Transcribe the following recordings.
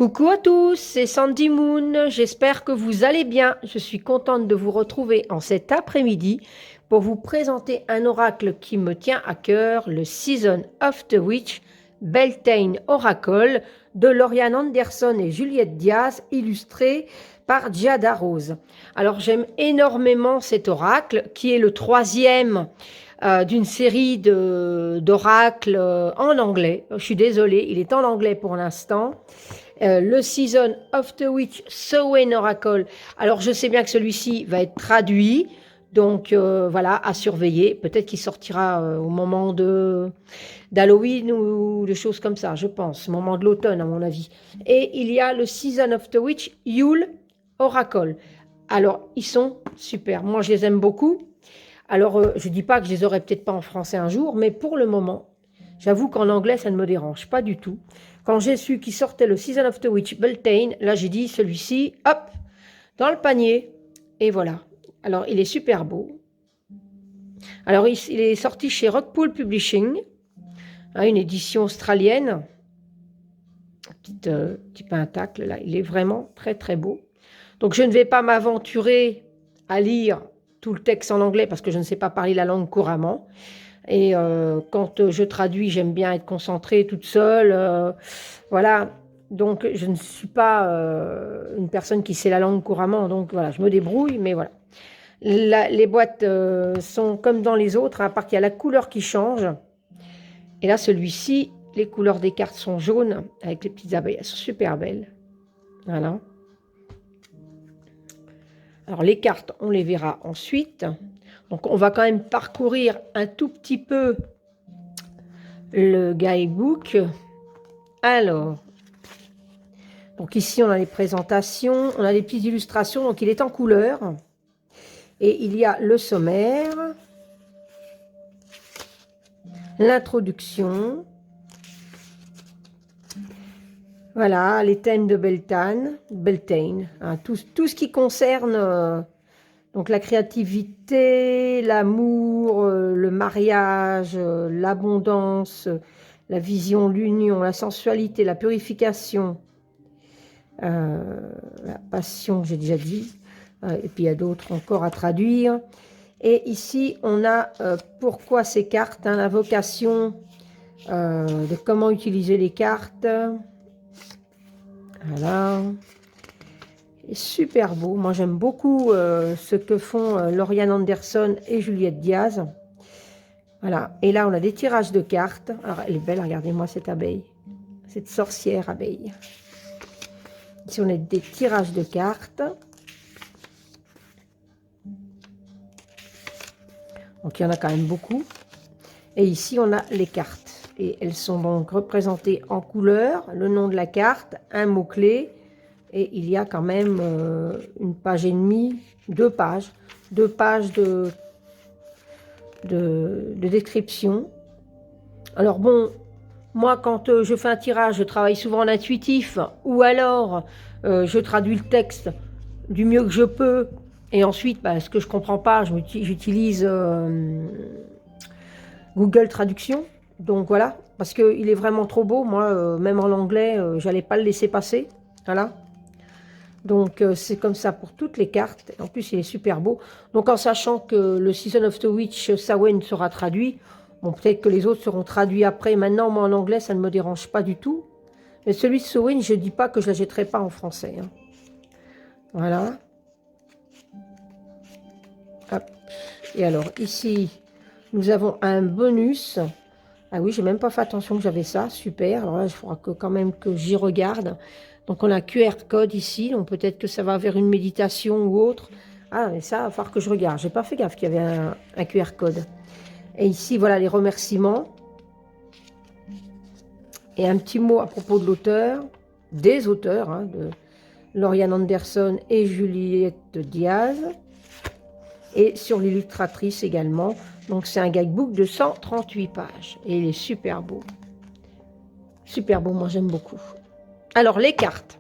Coucou à tous, c'est Sandy Moon, j'espère que vous allez bien. Je suis contente de vous retrouver en cet après-midi pour vous présenter un oracle qui me tient à cœur, le Season of the Witch, Beltane Oracle de Lauriane Anderson et Juliette Diaz, illustré par Giada Rose. Alors j'aime énormément cet oracle qui est le troisième d'une série d'oracles en anglais. Je suis désolée, il est en anglais pour l'instant. Le Season of the Witch, Samhain Oracle. Alors, je sais bien que celui-ci va être traduit. Donc, voilà, à surveiller. Peut-être qu'il sortira au moment d'Halloween ou de choses comme ça, je pense. Au moment de l'automne, à mon avis. Et il y a le Season of the Witch, Yule Oracle. Alors, ils sont super. Moi, je les aime beaucoup. Alors, je ne dis pas que je les aurai peut-être pas en français un jour, mais pour le moment, j'avoue qu'en anglais, ça ne me dérange pas du tout. Quand j'ai su qu'il sortait le Season of the Witch Beltane, là j'ai dit celui-ci, hop, dans le panier. Et voilà. Alors il est super beau. Alors il est sorti chez Rockpool Publishing, hein, une édition australienne. Petit pentacle là, il est vraiment très très beau. Donc je ne vais pas m'aventurer à lire tout le texte en anglais parce que je ne sais pas parler la langue couramment. Et quand je traduis, j'aime bien être concentrée toute seule. Voilà, donc je ne suis pas une personne qui sait la langue couramment. Donc voilà, je me débrouille, mais voilà. Les boîtes sont comme dans les autres, hein, à part qu'il y a la couleur qui change. Et là, celui-ci, les couleurs des cartes sont jaunes avec les petites abeilles. Elles sont super belles. Voilà. Alors les cartes, on les verra ensuite. Donc on va quand même parcourir un tout petit peu le guidebook. Alors, donc ici on a les présentations, on a les petites illustrations, donc il est en couleur. Et il y a le sommaire, l'introduction. Voilà, les thèmes de Beltane, hein, tout ce qui concerne donc la créativité, l'amour, le mariage, l'abondance, la vision, l'union, la sensualité, la purification, la passion, j'ai déjà dit, et puis il y a d'autres encore à traduire. Et ici, on a pourquoi ces cartes, hein, la vocation de comment utiliser les cartes. Voilà. Super beau. Moi, j'aime beaucoup ce que font Lauriane Anderson et Juliette Diaz. Voilà. Et là, on a des tirages de cartes. Alors, elle est belle, regardez-moi cette abeille. Cette sorcière abeille. Ici, on a des tirages de cartes. Donc, il y en a quand même beaucoup. Et ici, on a les cartes. Et elles sont donc représentées en couleur, le nom de la carte, un mot-clé. Et il y a quand même une page et demie, deux pages de description. Alors bon, moi quand je fais un tirage, je travaille souvent en intuitif, ou alors je traduis le texte du mieux que je peux, et ensuite, ce que je ne comprends pas, j'utilise Google Traduction. Donc voilà, parce qu'il est vraiment trop beau, moi, même en anglais, j'allais pas le laisser passer. Voilà. Donc, c'est comme ça pour toutes les cartes. En plus, il est super beau. Donc, en sachant que le Season of the Witch, Samhain sera traduit, bon, peut-être que les autres seront traduits après. Maintenant, moi, en anglais, ça ne me dérange pas du tout. Mais celui de Samhain, je ne dis pas que je ne la jetterai pas en français, hein. Voilà. Hop. Et alors, ici, nous avons un bonus. Ah oui, j'ai même pas fait attention que j'avais ça. Super. Alors là, il faudra quand même que j'y regarde. Donc, on a un QR code ici. Donc, peut-être que ça va vers une méditation ou autre. Ah, mais ça, il va falloir que je regarde. J'ai pas fait gaffe qu'il y avait un QR code. Et ici, voilà les remerciements. Et un petit mot à propos de l'auteur, des auteurs, hein, de Lauriane Anderson et Juliette Diaz. Et sur l'illustratrice également. Donc, c'est un guidebook de 138 pages. Et il est super beau. Super beau, moi j'aime beaucoup. Alors, les cartes.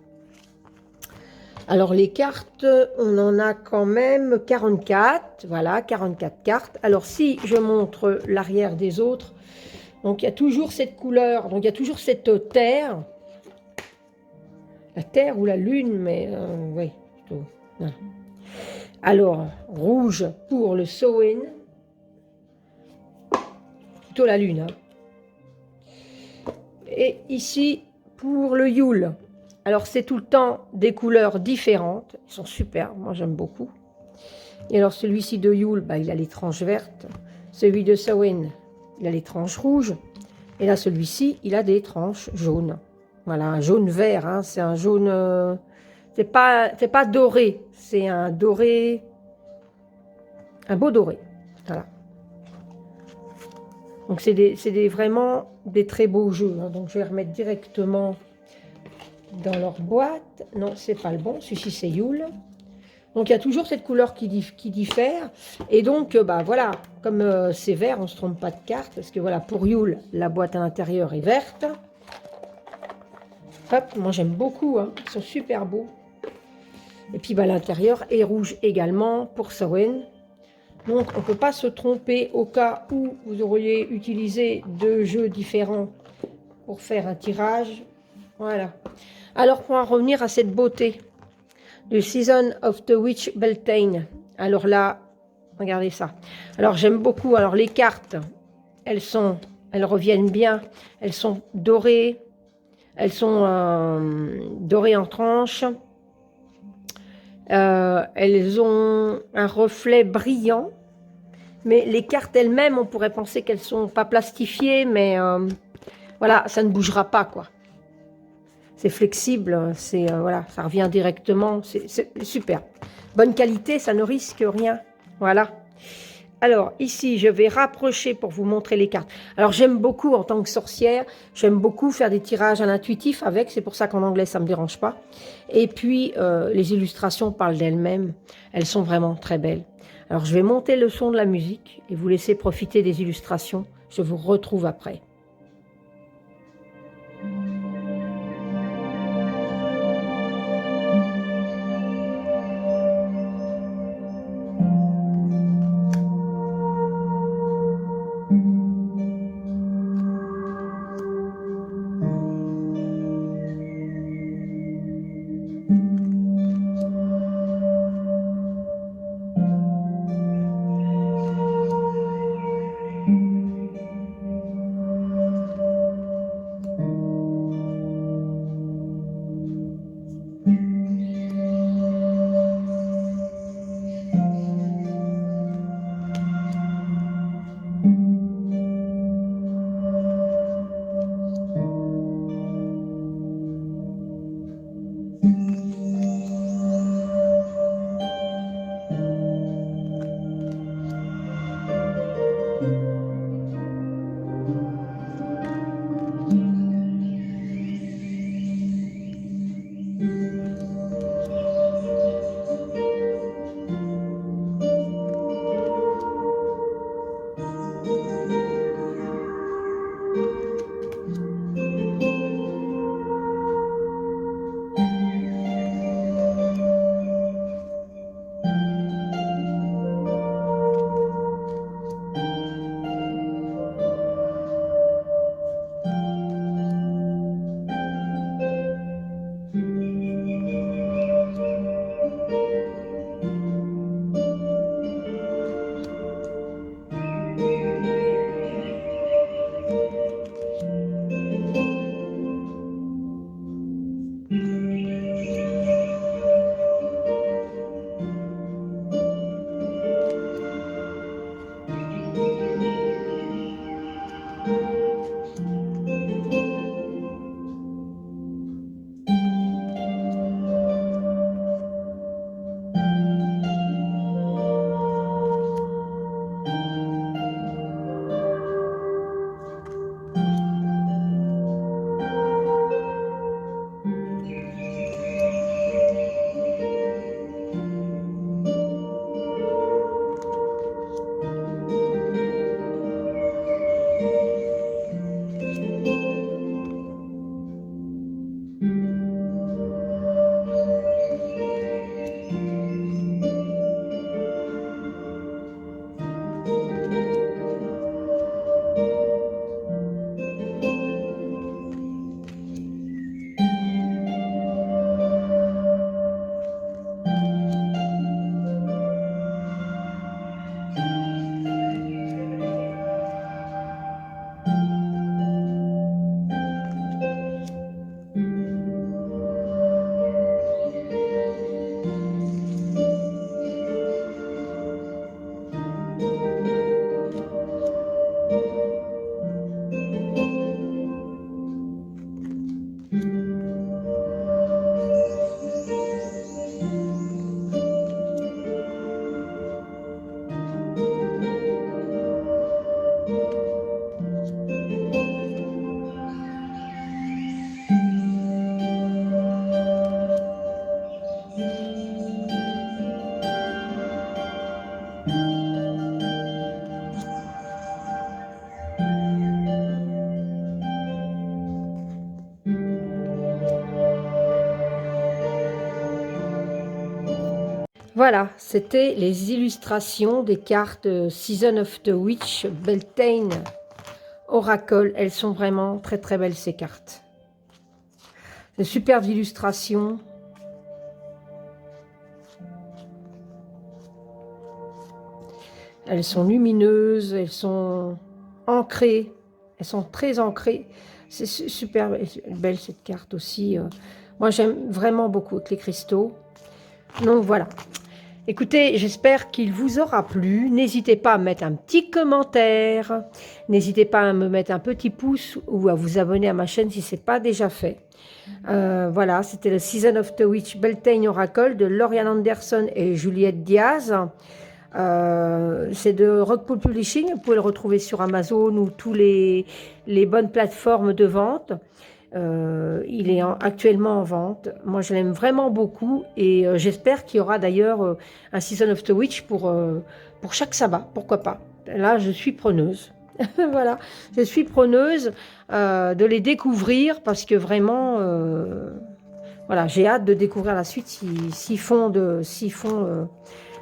Alors, les cartes, on en a quand même 44. Voilà, 44 cartes. Alors, si je montre l'arrière des autres, donc il y a toujours cette couleur, donc il y a toujours cette terre. la Terre ou la Lune, mais oui, plutôt. Voilà. Alors, rouge pour le Samhain, plutôt la Lune. Hein. Et ici, pour le Yule, alors c'est tout le temps des couleurs différentes, ils sont super, moi j'aime beaucoup. Et alors celui-ci de Yule, bah, il a les tranches vertes, celui de Samhain, il a les tranches rouges, et là celui-ci, il a des tranches jaunes. Voilà, un jaune-vert, hein, c'est un jaune, c'est pas doré, c'est un doré, un beau doré, voilà. Donc c'est vraiment des très beaux jeux, hein. Donc je vais remettre directement dans leur boîte. Non, c'est pas le bon, celui-ci c'est Yule. Donc il y a toujours cette couleur qui diffère. Et donc, bah voilà, comme c'est vert, on ne se trompe pas de carte. Parce que voilà, pour Yule, la boîte à l'intérieur est verte. Hop, moi j'aime beaucoup, hein. Ils sont super beaux. Et puis bah, l'intérieur est rouge également pour Samhain. Donc on ne peut pas se tromper au cas où vous auriez utilisé deux jeux différents pour faire un tirage. Voilà. Alors pour en revenir à cette beauté du Season of the Witch Beltane. Alors là, regardez ça. Alors j'aime beaucoup. Alors les cartes, elles reviennent bien. Elles sont dorées. Elles sont dorées en tranches. Elles ont un reflet brillant. Mais les cartes elles-mêmes, on pourrait penser qu'elles ne sont pas plastifiées, mais voilà, ça ne bougera pas, quoi. C'est flexible, voilà, ça revient directement, c'est super. Bonne qualité, ça ne risque rien. Voilà. Alors, ici, je vais rapprocher pour vous montrer les cartes. Alors, j'aime beaucoup, en tant que sorcière, j'aime beaucoup faire des tirages à l'intuitif avec, c'est pour ça qu'en anglais, ça ne me dérange pas. Et puis, les illustrations parlent d'elles-mêmes. Elles sont vraiment très belles. Alors, je vais monter le son de la musique et vous laisser profiter des illustrations. Je vous retrouve après. Voilà, c'était les illustrations des cartes Season of the Witch Beltane Oracle. Elles sont vraiment très très belles ces cartes. De superbes illustrations. Elles sont lumineuses, elles sont ancrées. Elles sont très ancrées. C'est super belle cette carte aussi. Moi j'aime vraiment beaucoup avec les cristaux. Donc voilà. Écoutez, j'espère qu'il vous aura plu. N'hésitez pas à mettre un petit commentaire. N'hésitez pas à me mettre un petit pouce ou à vous abonner à ma chaîne si ce n'est pas déjà fait. Voilà, c'était le Season of the Witch Beltane Oracle de Lauriane Anderson et Juliette Diaz. C'est de Rockpool Publishing. Vous pouvez le retrouver sur Amazon ou tous les bonnes plateformes de vente. Il est actuellement en vente. Moi, je l'aime vraiment beaucoup et j'espère qu'il y aura d'ailleurs un Season of the Witch pour chaque sabbat, pourquoi pas. Là, je suis preneuse. Voilà, je suis preneuse de les découvrir parce que vraiment, voilà, j'ai hâte de découvrir la suite s'ils font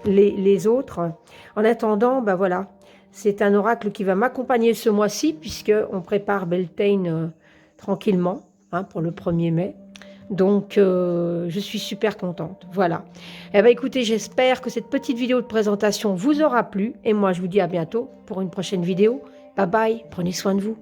les autres. En attendant, ben voilà, c'est un oracle qui va m'accompagner ce mois-ci puisqu'on prépare Beltane tranquillement hein, pour le 1er mai. Donc, je suis super contente. Voilà. Eh bien, écoutez, j'espère que cette petite vidéo de présentation vous aura plu. Et moi, je vous dis à bientôt pour une prochaine vidéo. Bye bye, prenez soin de vous.